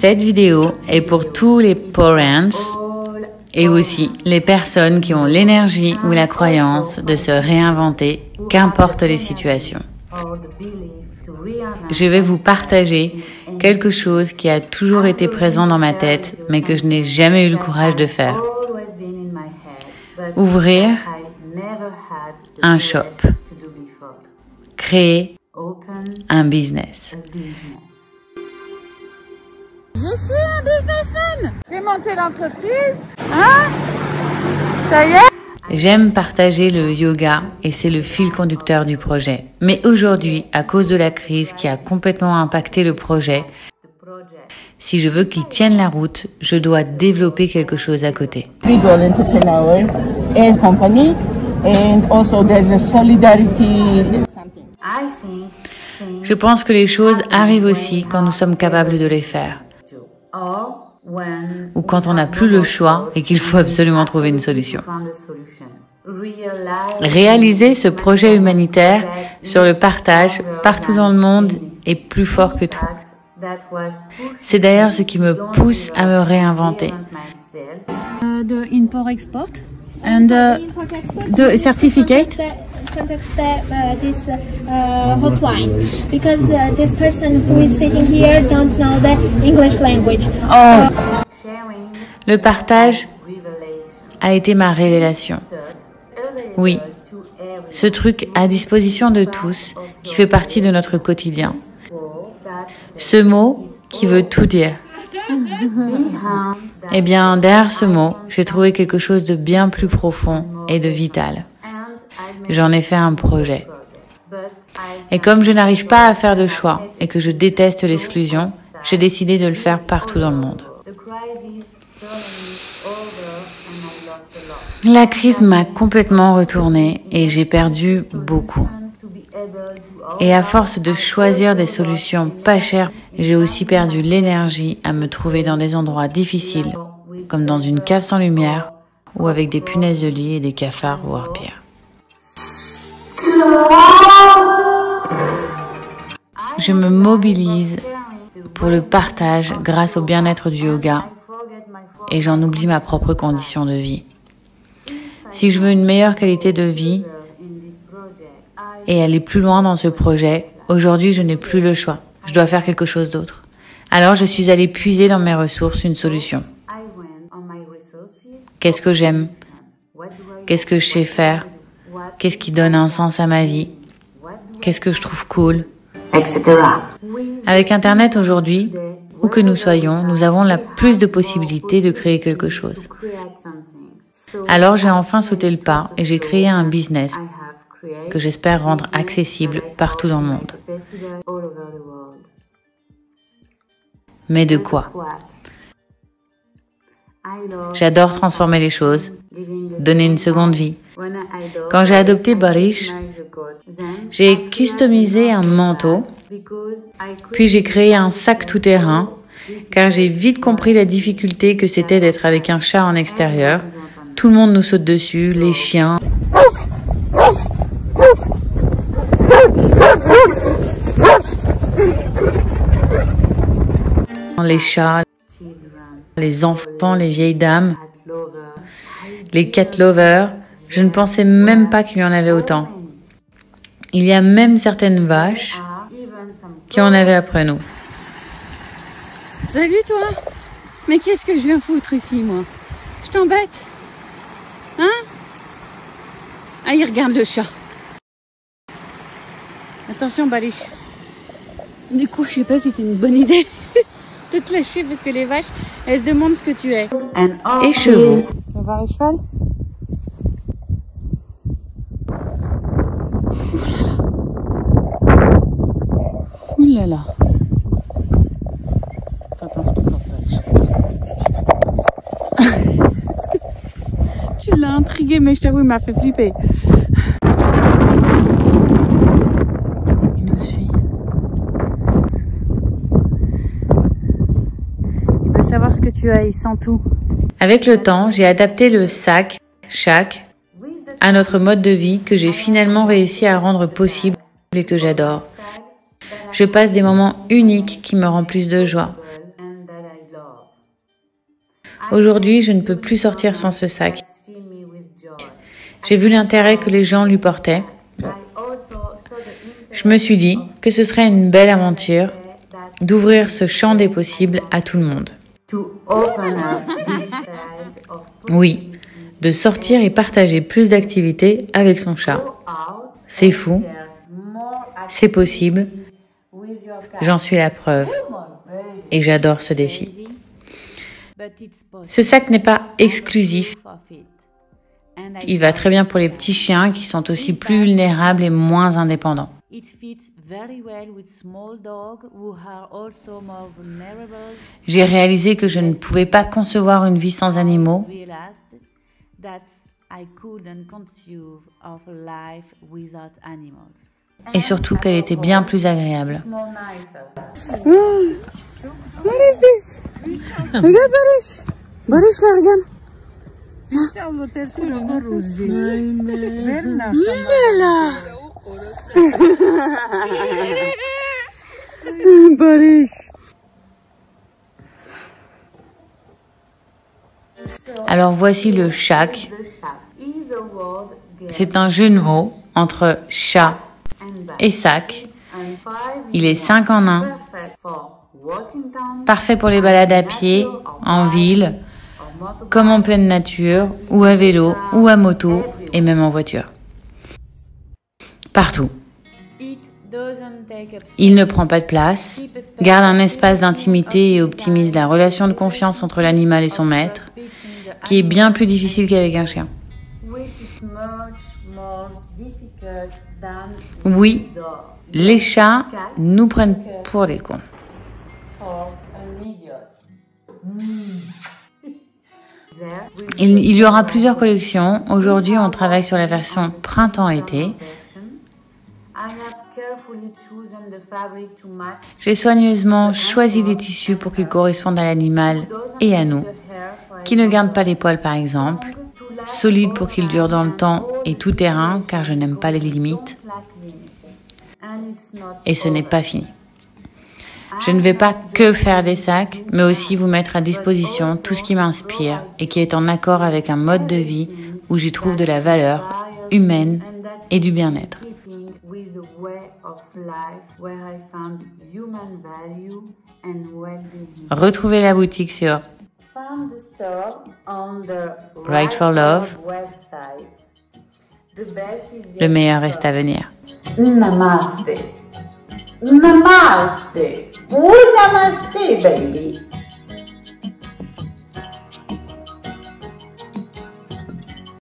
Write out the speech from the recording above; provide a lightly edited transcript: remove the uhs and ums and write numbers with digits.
Cette vidéo est pour tous les parents et aussi les personnes qui ont l'énergie ou la croyance de se réinventer, qu'importe les situations. Je vais vous partager quelque chose qui a toujours été présent dans ma tête, mais que je n'ai jamais eu le courage de faire. Ouvrir un shop. Créer un business. Je suis un businessman. J'ai monté l'entreprise. Hein? Ça y est? J'aime partager le yoga et c'est le fil conducteur du projet. Mais aujourd'hui, à cause de la crise qui a complètement impacté le projet, si je veux qu'il tienne la route, je dois développer quelque chose à côté. Individual entrepreneur as company and also there's a solidarity. Je pense que les choses arrivent aussi quand nous sommes capables de les faire. Ou quand on n'a plus le choix et qu'il faut absolument trouver une solution. Réaliser ce projet humanitaire sur le partage partout dans le monde est plus fort que tout. C'est d'ailleurs ce qui me pousse à me réinventer. The import-export and the certificate. Contact this hotline because this person who is sitting here don't know the English language. Oh. Le partage a été ma révélation. Oui, ce truc à disposition de tous qui fait partie de notre quotidien. Ce mot qui veut tout dire. Eh bien, derrière ce mot, j'ai trouvé quelque chose de bien plus profond et de vital. J'en ai fait un projet. Et comme je n'arrive pas à faire de choix et que je déteste l'exclusion, j'ai décidé de le faire partout dans le monde. La crise m'a complètement retournée et j'ai perdu beaucoup. Et à force de choisir des solutions pas chères, j'ai aussi perdu l'énergie à me trouver dans des endroits difficiles, comme dans une cave sans lumière ou avec des punaises de lit et des cafards, voire pire. Je me mobilise pour le partage grâce au bien-être du yoga et j'en oublie ma propre condition de vie. Si je veux une meilleure qualité de vie et aller plus loin dans ce projet, aujourd'hui je n'ai plus le choix. Je dois faire quelque chose d'autre. Alors je suis allée puiser dans mes ressources une solution. Qu'est-ce que j'aime? Qu'est-ce que je sais faire? Qu'est-ce qui donne un sens à ma vie? Qu'est-ce que je trouve cool? Etc. Avec Internet aujourd'hui, où que nous soyons, nous avons la plus de possibilités de créer quelque chose. Alors j'ai enfin sauté le pas et j'ai créé un business que j'espère rendre accessible partout dans le monde. Mais de quoi? J'adore transformer les choses, donner une seconde vie. Quand j'ai adopté Barish, j'ai customisé un manteau, puis j'ai créé un sac tout-terrain, car j'ai vite compris la difficulté que c'était d'être avec un chat en extérieur. Tout le monde nous saute dessus, les chiens, les chats, les enfants, les vieilles dames, les cat lovers. Je ne pensais même pas qu'il y en avait autant. Il y a même certaines vaches qui en avaient après nous. Salut toi. Mais qu'est-ce que je viens foutre ici moi? Je t'embête? Hein? Ah, il regarde le chat. Attention Balish. Du coup, je sais pas si c'est une bonne idée de te lâcher parce que les vaches, elles se demandent ce que tu es. Et chevaux. On va voir les chevals. Ouh là là. Attends, je te porte Tu l'as intrigué, mais je t'avoue, il m'a fait flipper. Il nous suit. Il veut savoir ce que tu as, il sent tout. Avec le temps, j'ai adapté le sac, chac, à notre mode de vie que j'ai finalement réussi à rendre possible et que j'adore. Je passe des moments uniques qui me remplissent de joie. Aujourd'hui, je ne peux plus sortir sans ce sac. J'ai vu l'intérêt que les gens lui portaient. Je me suis dit que ce serait une belle aventure d'ouvrir ce champ des possibles à tout le monde. Oui, de sortir et partager plus d'activités avec son chat. C'est fou, c'est possible, j'en suis la preuve et j'adore ce défi. Ce sac n'est pas exclusif. Il va très bien pour les petits chiens qui sont aussi plus vulnérables et moins indépendants. J'ai réalisé que je ne pouvais pas concevoir une vie sans animaux. Et surtout qu'elle était bien plus agréable. What is this? Regarde Barish. Barish là, regarde. Il est là. Barish. Alors voici le shack. C'est un jeu de mots entre chat et sac. Il est 5 en 1. Parfait pour les balades à pied, en ville, comme en pleine nature, ou à vélo, ou à moto, et même en voiture. Partout. Il ne prend pas de place, garde un espace d'intimité et optimise la relation de confiance entre l'animal et son maître, qui est bien plus difficile qu'avec un chien. Oui, les chats nous prennent pour des cons. Il y aura plusieurs collections. Aujourd'hui, on travaille sur la version printemps-été. J'ai soigneusement choisi des tissus pour qu'ils correspondent à l'animal et à nous, qui ne gardent pas les poils par exemple, solides pour qu'ils durent dans le temps et tout terrain car je n'aime pas les limites. Et ce n'est pas fini. Je ne vais pas que faire des sacs, mais aussi vous mettre à disposition tout ce qui m'inspire et qui est en accord avec un mode de vie où j'y trouve de la valeur humaine et du bien-être. Retrouvez la boutique sur Right for Love. Le meilleur reste à venir. Namaste. Namaste. Oh, namaste, baby.